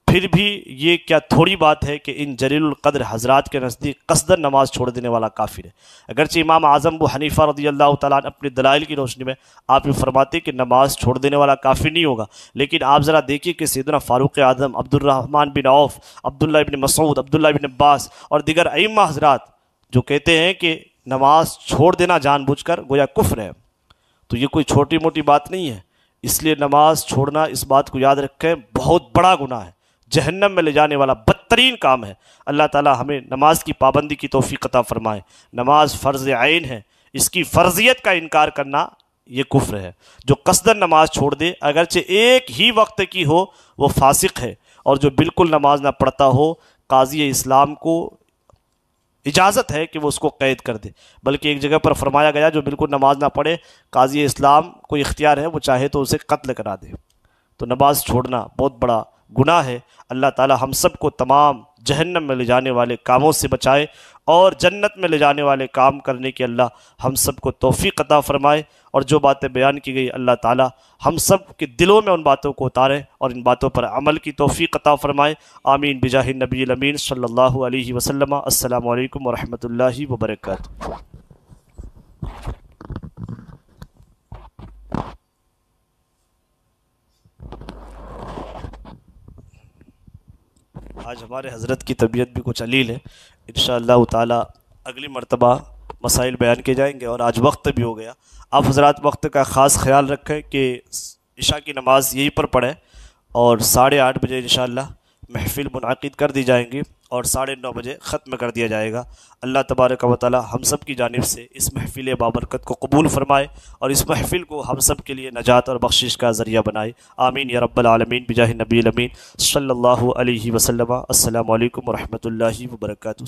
پھر بھی یہ کیا تھوڑی بات ہے کہ ان جلیل القدر حضرات کے نزدیک قصداً نماز چھوڑ دینے والا کافر ہے۔ اگرچہ امام اعظم ابو حنیفہ رضی اللہ تعالیٰ عنہ اپنے دلائل کی روشنی میں آپ یہ فرماتے کہ نماز چھوڑ دینے والا کافر نہیں ہوگا، لیکن آپ ذرا دیکھیے کہ سیدنا فاروق اعظم، عبد الرحمن بن عوف، عبداللہ بن مسعود، عبداللہ بن عباس اور دیگر ائمہ حضرات جو کہتے ہیں کہ نماز چھوڑ دینا جان بوجھ کر گویا کفر ہے، تو یہ کوئی چھوٹی موٹی بات نہیں ہے۔ اس لیے نماز چھوڑنا، اس بات کو یاد رکھیں، بہت بڑا گناہ ہے، جہنم میں لے جانے والا بدترین کام ہے۔ اللہ تعالی ہمیں نماز کی پابندی کی توفیق عطا فرمائے۔ نماز فرض عین ہے، اس کی فرضیت کا انکار کرنا یہ کفر ہے۔ جو قصداً نماز چھوڑ دے اگرچہ ایک ہی وقت کی ہو وہ فاسق ہے، اور جو بالکل نماز نہ پڑھتا ہو قاضی اسلام کو اجازت ہے کہ وہ اس کو قید کر دے، بلکہ ایک جگہ پر فرمایا گیا جو بالکل نماز نہ پڑھے قاضی اسلام کو اختیار ہے وہ چاہے تو اسے قتل کرا دے۔ تو نماز چھوڑنا بہت بڑا گناہ ہے۔ اللہ تعالی ہم سب کو تمام جہنم میں لے جانے والے کاموں سے بچائے اور جنت میں لے جانے والے کام کرنے کی اللہ ہم سب کو توفیق عطا فرمائے، اور جو باتیں بیان کی گئی اللہ تعالی ہم سب کے دلوں میں ان باتوں کو اتارے اور ان باتوں پر عمل کی توفیق عطا فرمائے۔ آمین بجاہ النبی الامین صلی اللہ علیہ وسلم۔ السلام علیکم ورحمۃ اللہ وبرکاتہ۔ آج ہمارے حضرت کی طبیعت بھی کچھ علیل ہے، انشاءاللہ تعالی اگلی مرتبہ مسائل بیان کیے جائیں گے، اور آج وقت بھی ہو گیا۔ آپ حضرات وقت کا خاص خیال رکھیں کہ عشاء کی نماز یہیں پر پڑھیں، اور 8:30 بجے انشاءاللہ محفل منعقد کر دی جائیں گی اور 9:30 بجے ختم کر دیا جائے گا۔ اللہ تبارک و تعالی ہم سب کی جانب سے اس محفل بابرکت کو قبول فرمائے اور اس محفل کو ہم سب کے لیے نجات اور بخشش کا ذریعہ بنائے۔ آمین یا رب العالمین بجاہ نبی الامین صلی اللہ علیہ وسلم۔ السلام علیکم ورحمۃ اللہ وبرکاتہ۔